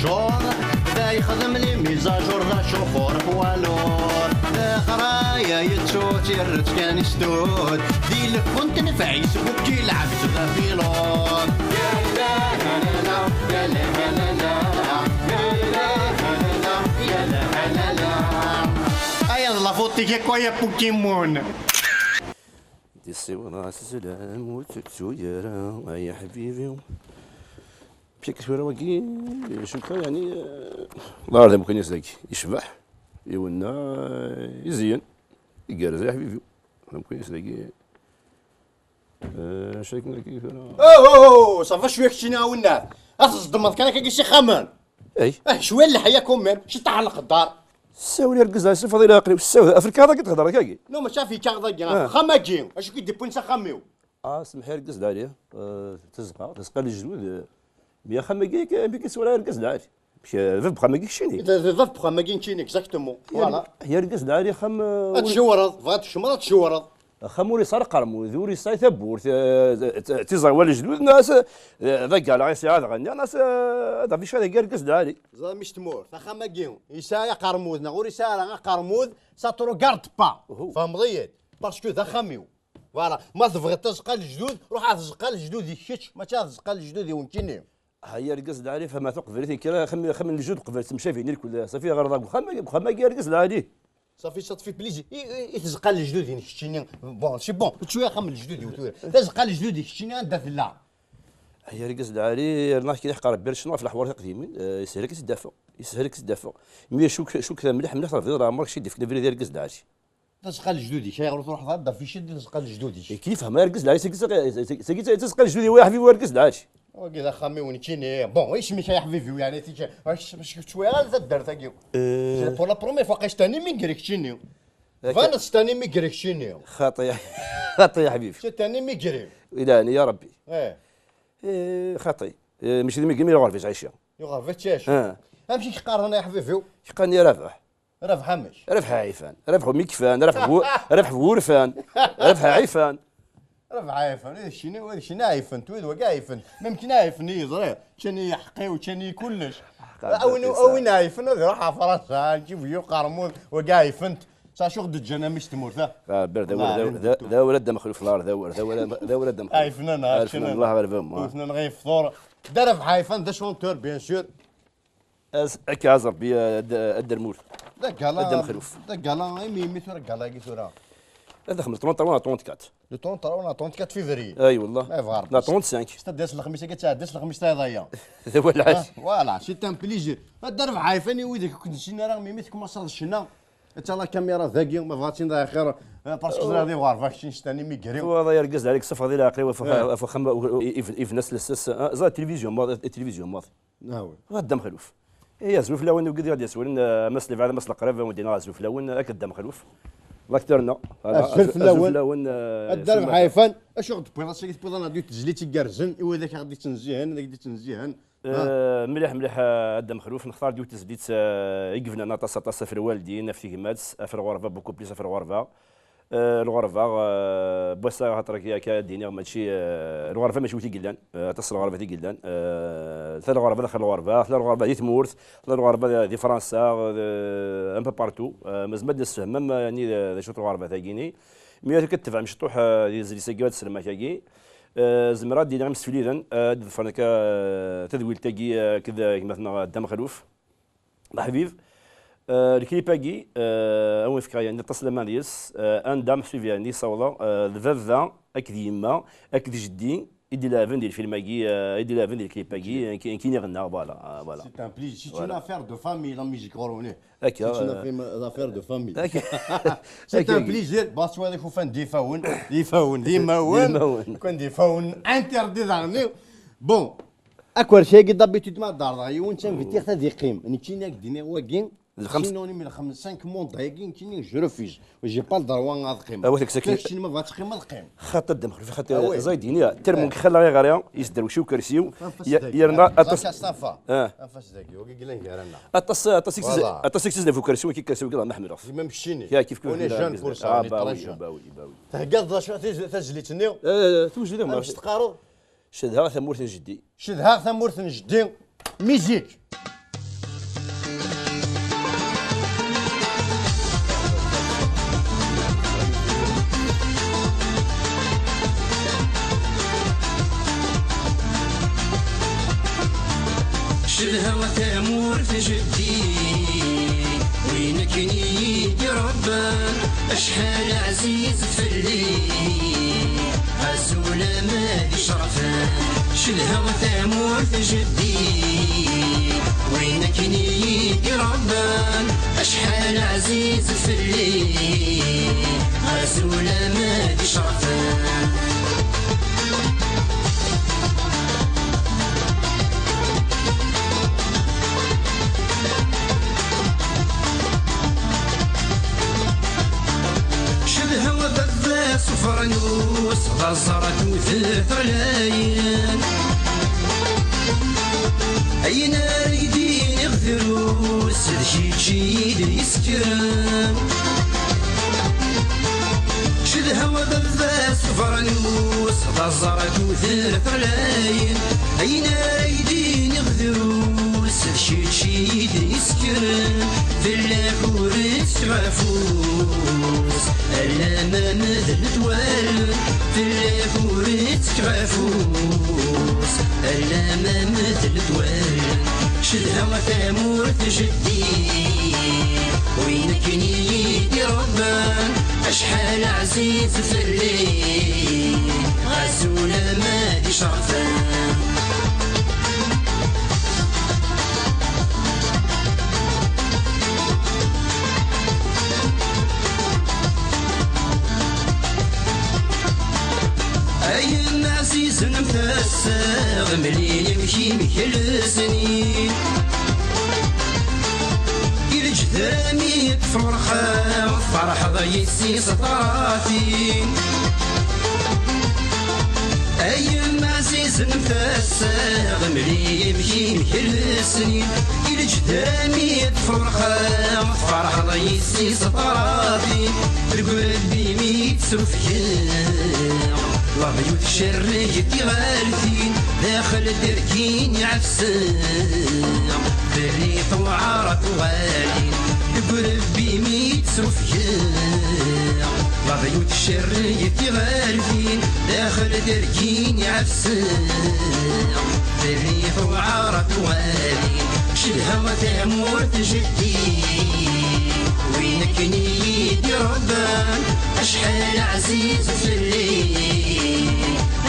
جور ذا يخدم لي ميزاجور ذا شوفور بوالور قرايا يتشوتير كان يستود دي لك كنت نفع يسبوك كي لعبت ذا بيلون يا لا لا لا يا لا لا لا يا لا لا يا لا لا لا ايا لا فوتي كي كويا بوكيمون دي الصورة السلام وتكسويرة يا حبيبي بشكل شوية واقي شوكا يعني الله يرحمه كان يسلك يشبح يولنا يزين يقارز يا حبيبي ممكن يسلك شاركنا كيف اوه صافا شويه كشينا ونا اصدمت كان كيشي خمن اي شويه اللي حياكم من شي تعلق الدار ساولي ركز على الفضيله عقلي والساو افريكا هذا كتهضر كاكي نو ما شافي كاغدا خماجي اش كيدي بونسا خميو سمحي ركز عليه تزقى الجلود بيا خماكيك بيك سوالها ركز عليه فيف بخماكيك شيني فيف بخماكين شيني اكزاكتومون فوالا هي ركز عليه تشورض بغات تشمرض تشورض خموري صار قرمو ذوري صاي ثبور تيزا ولا جدود ناس ذاك على عيسى هذا غني ناس هذا في شيء يركز داري زا مش تمور فخماكيهم يسايا قرموذنا غوري سارا قرموذ ساترو غارد با فهم ضيد باسكو ذا خميو فوالا ما تبغي تزقى الجدود روح تزقى الجدود يكش ما تزقى الجدود يونكيني هيا ركز داري فما تقبل كذا خمن الجدود قبل تمشي فيني الكل صافي غير خماكي ركز داري صافي صافي بليزي يتزقى الجدود يكشيني بون سي بون شويه خمن الجدود يوتور تزقى الجدود يكشيني عند لا هي ركز داري راه كي يحقر بيرشنا في الحوار القديمين يسهلك تدافع مي شوك مليح راه عمرك شي ديف كليفري ركز داري تزقى الجدودي شي غير تروح تهضر في شي تزقى الجدودي كيف ما يركز داري تزقى الجدودي واحد في وركز داري وكذا خميوني كيني بون ايش مش يا حبيبي يعني تيجي واش شويه غير تدار تاكيو بور لا بروميير فوا قاش تاني ميغريك تشينيو فانا تاني ميغريك تشينيو خاطي يا حبيبي شي تاني ميغري الهي يا ربي خاطي ماشي ميغري مي غرفيش عايشه يغرف تشاش امشي كيقارن يا حبيبي كيقارني رافع حمش رفح عيفان رفح ميكفان رفح ورفان رفح عيفان رفع عايفن هذا شنو عايفن تويد وكا عايفن ممكن عايفن يزري كان يحقي وكان كلش او عايفن هذا راح فرنسا نجيب يو قرمود وكا عايفنت صا شو غد جانا مش تمور ذا ولد مخلوف نار ذا ولد مخلوف عايفن انا شنو الله غير فهم وفنا نغير فطور دار رفع عايفن دا شونتور بيان سور هكا عزر بيا الدرمول دا كالا دا مخلوف دا كالا ميمي ثورا كالا كي ثورا هذا 33 ولا 34 لو 34 فيفري اي والله ما يفغر لا 35 تداس الخميس كتعدس الخميس هذايا هذا هو العاش فوالا سي ان بليزير الدرب عايفاني ويدك كنت شينا راه ميميت كما صار الشنا انت لا كاميرا ذاكي ما بغاتش ذا خير باسكو غادي غار فاكشين شتاني ميغري هذا يركز عليك صفر ديال العقل وفخم نفس السس زاد التلفزيون ماضي ناوي غدا مخلوف هي زوف لون وقد غادي يسولن مسلف على مسل قريب ودينا زوف لون هكا مخلوف الله كثرنا الزلف الاول الدرب عايفان اش غد بغينا سيت بغينا ندير تجليتي كارزن ايوا ذاك غادي تنزيهن ذاك غادي تنزيهن مليح هذا مخلوف نختار ديو تزليت يقفنا ناطا في الوالدين في كيماتس في الغرفه بوكو بليس في الغرفه الغرفه بوسا هاترك كدينا ماشي الغرفه ماشي وتي قلان تصل الغرفه تي قلان ثلاث غرفه داخل الغرفه ثلاث غرفه دي تمورث ثلاث غرفه دي فرنسا ان بو بارتو مزمد السهم يعني شوط الغرفه تاعيني مي كتفع مش طوح يزري سكوات السلمه تاعي زمرات دينا غمس فليدا فرنكا تذويل تاعي كذا مثلا دم خلوف حبيب الكليباكي اول فكره يعني اتصل ماليس ان دام سوفياني صولا الفافا اكد يما اكد جدي يدي لافن ديال الفيلماكي يدي لافن ديال الكليباكي كاين غنى فوالا سي ان بليز سي اون افير دو فامي لا ميوزيك غوروني هكا سي اون افير دو فامي سي ان بليزير باسكو هذاك فان ديفاون كون ديفاون انتردي دارني بون اكبر شيء قد دابيتود ما دار غير وانت فيتي حتى ذي قيم انا كاين ديني واكين سينوني من 5 موند هاكين كاين جو ريفيج وجي با الدروان غاد قيم هذاك ساكن شي ما بغاتش قيمه القيم خاطر الدم في خاطر زايدين ترمون خلا غير غاريا يسدروا شي كرسيو يرنا اتص صافا فاش داكي وكي قال لنا اتص سيكس في كرسيو كي كرسيو كذا محمد راس ما مشيني يا كيف كيف انا جان بور سا باوي تهقض تجليتني توجد ما باش تقارو شدها ثمورث جدي شدها ثمورث جدي ميزيك جدي وينك نيدي ربان أشحال عزيز فلي عزولة مادي شرفان شلها وثامورت جدي وينك نيدي ربان أشحال عزيز فلي عزولة مادي شرفان صفرنوس غزرت وثلث غلاين أي نار يدين يغذروس شيد يسكران شدها وبذا صفرنوس غزرت وثلث غلاين أي نار يدين يغذروس شيد يسكران في اللاكوريس غفوس ألا ما مذل توال في اللاكوريس غفوس ألا ما مذل توال شدها وثامورت جدي وينك نيدي ربان أشحال عزيز فلي غزولة مادي شرفان عزيز مفسر مليل يمشي مكل سنين إلى جذامي فرحة والفرح ضيسي سطراتين أيام عزيز مفسر مليل يمشي مكل سنين إلى جذامي فرحة والفرح ضيسي سطراتين القلبي ميت سرفيان الله بيوت الشر جدي غالثين داخل دركين يعفسان بريط وعارة وغالين يقرب بميت سرفيان الله بيوت الشر جدي غالثين داخل دركين يعفسان بريط وعارة وغالين شدها وثامورت جدي وينك نيدي ربان أشحال عزيز فلي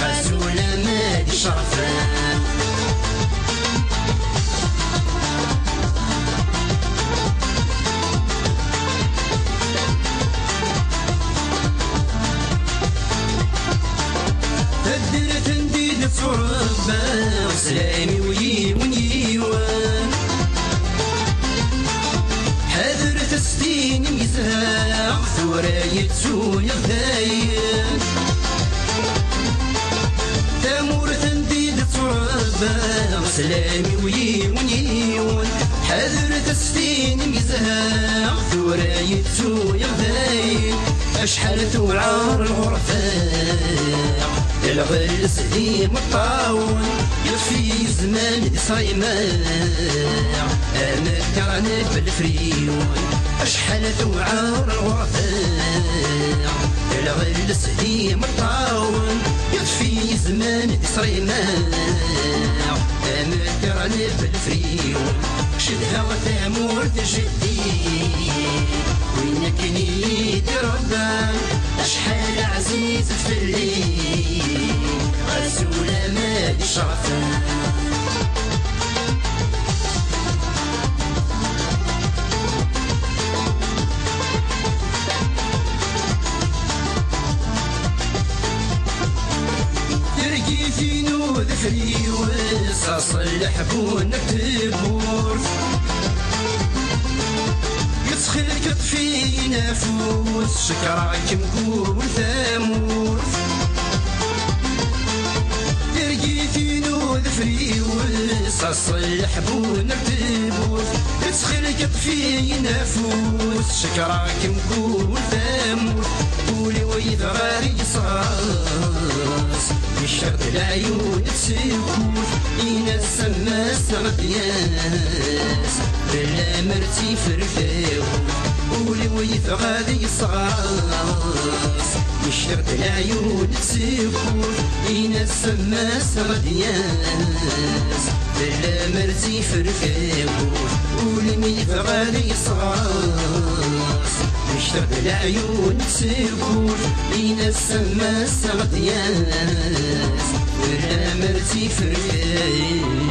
عزولة مادي شرفان تدرت نديد فربان سلامي ويوان حذرت السنين ميزان ثورايت سوني غداين تامورت نديد تربان سلامي ويون حذرت السنين ميزان ثورايت سوني غداين أشحال توعر الغرفان الغل سليم الطاون يطفي زمان دي صايمان أنا كرانك بالفريون أشحال توعر الغرفان الغل سليم الطاون يطفي زمان دي صايمان أنا كرانك بالفريون شدها وثامورت جدي وينك نيدي ربان أشحال عزيز فلي غزولة مادي شرفان ترقي في نود فريوس أصلح بونك تبور يسخلك في نفوس شكراك مقول ثامور ترقي في نود فريوس أصلح بونك تبور يسخلك في نفوس شكراك مقول ثامور قولي ويذغاري صاص الشرط العيون تسكوت إنا السماس غدياس بلا مرتي فرفاوت قولي ويثغادي صاص يشرق العيون تسكر إينا السماس غدياس بلا مرزي فرفاكوش ولمي فغالي صغاص يشرق العيون تسكر إينا السماس غدياس بلا مرزي فرفاكوش.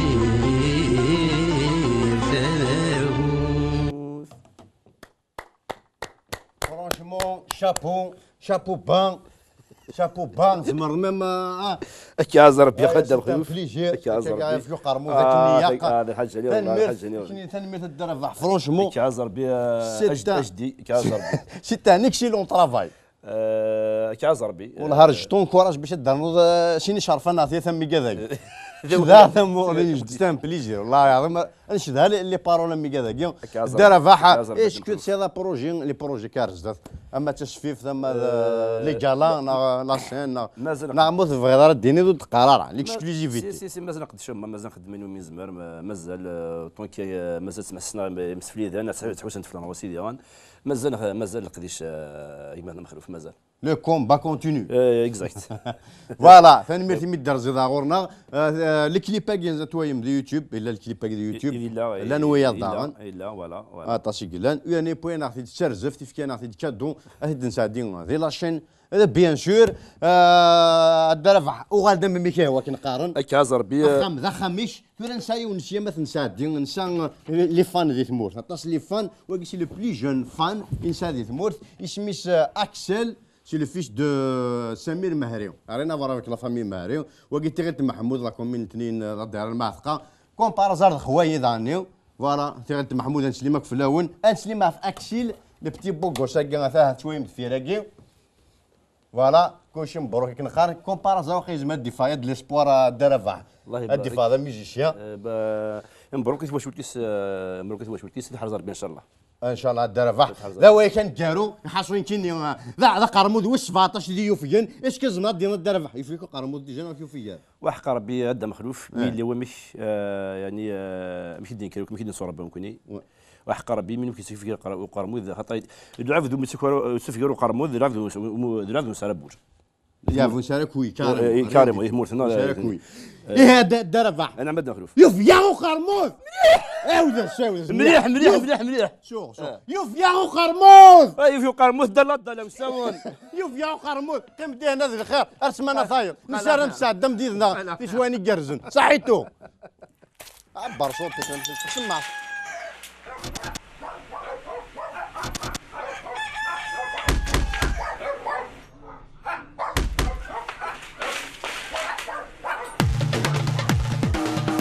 Franchement, chapeau bang, زمر ميم كاز ربي خدام خلوف كاز ربي في قرمو ذاك النياقه هذا الحاج علي والله الحاج علي تنميت الدرافع فرونشمون كاز ربي اجدي كاز ربي سي ان اكسيلون طرافاي كاز ربي ونهار جتون كوراج باش دارنو شيني شرفنا ثلاثه ثمي كذاك ذا ثم ستان بليزير والله العظيم نشدها لي بارول مي كذاك الدرافع ايش كنت سي هذا بروجي لي بروجي كارز اما تشفيف ثم لي كالا لا سين نعموت في غدار الديني ضد قرار ليكسكلوزيفيتي سي مازال نقدر مازال نخدم من زمر مازال طونكي مازال تسمع مسفلي انا تحوس نتفلان وسيدي ديوان مازال نقديش كيما مخلوف مازال لو كومبا كونتينيو اكزاكت فوالا ثاني ميرتي ميدار زيد غورنا لي كليباك زاتوايم دي يوتيوب الا الكليباك دي يوتيوب لا نويا دارن الا فوالا طاشي قلان يعني بوين اخذ تشرزف تفكان اخذ كادو اهد نساعدين دي لاشين هذا بيان سور الدرافع وغالدا ميكا هو كنقارن كازر بي خم ذا خميش ثورا نساي ونسيا ما تنساعدين نسا لي فان دي ثمورت طاس لي فان وكيسي لو بلي جون فان انسان دي ثمورت يسميس اكسل سي لو فيش دو سمير مهري رينا فوا افيك لا فامي مهري وقيت غير محمود لا كومين اثنين لا دار المعثقه كون بارازار خويا دانيو فوالا تيغنت محمود نسلمك في الاول نسلمها في اكسيل لو بتي بوكو ساكا ثاه شويه مدفيراكي فوالا كلشي مبروك كنخار كومبارازا وخي زعما الدفاع د ليسبوار درافع الدفاع هذا ميوزيسيان مبروك واش ولكيس مبروك واش ولكيس الحرز ربي ان شاء الله ان شاء الله الدرافع لا وين كان كارو حاصوين كيني ذا قرمود واش 17 ديال يوفيان اش كزما ديال الدرافع يفيكو قرمود ديجا يوفيان وحق ربي هذا مخلوف اللي هو مش يعني ماشي دين كيلو ماشي دين صور ربي ممكن وحق ربي من كيسفير قرمود خاطر العبد مسكر قرمود العبد مسربوج يا فوساركوي كاريمو يمورتنا ساركوي ايه هذا الدرافع انا عمدنا مخلوف يوفيان قرمود عاود مليح شوف يوفيان قرمود يوفيان قرمود دلا وساون يوفيان قرمود قيم دي هنا الخير ارسمنا ثاير نسار نساعد دم ديالنا في ثواني كرزن صحيتو عبر صوتك تسمع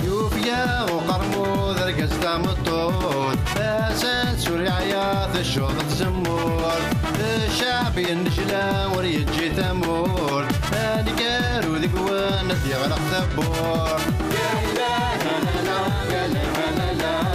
يوفيا وقرموذ رقص مطود اساس سوري عياط الشوط تزمور الشعب ينشلا وريجي ثمور هاني كارو ذيك وانا يغرق ثبور يا اله الا الله يا اله الا الله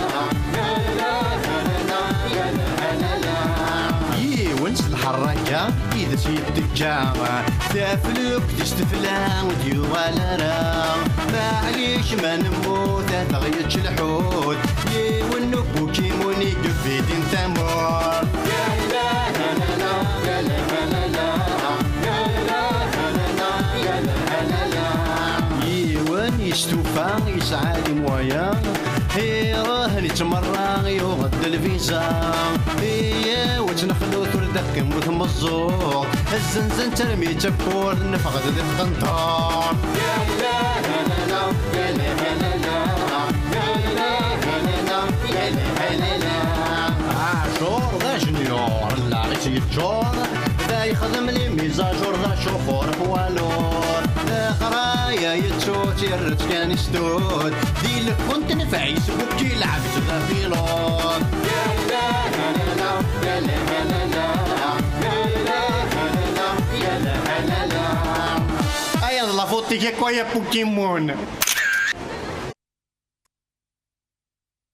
ونس الحركة إذا سيد الجامع تافلوك تستفلا وديو على راه معليش ما نموت تغيتش الحوت لي ونبو كيموني قفيد ثمور يا إله إلا الله يا إله إلا الله يا إله إلا الله يا إله إلا الله يوان يستوفى يسعى مويا هي راهن يتمرى يغد الفيزا هي وتنخلو تردك مثل الزور الزنزن ترمي تبور نفقد ذي القنطار يا إله إلا الله يا إله إلا الله يا إله إلا الله يا إله إلا الله عاشور ذا جنيور لا غيتي الجور ذا يخدم لي ميزاجور ذا شوفور بوالور ذا قرايا يتشوت يرت كان يستود ديلك كنت نفعيس وكي لعبت ذا بيلون يا إله إلا الله يا إله إلا الله يا إله إلا الله يا إله إلا الله أيا لا فوتي كي كويا بوكيمون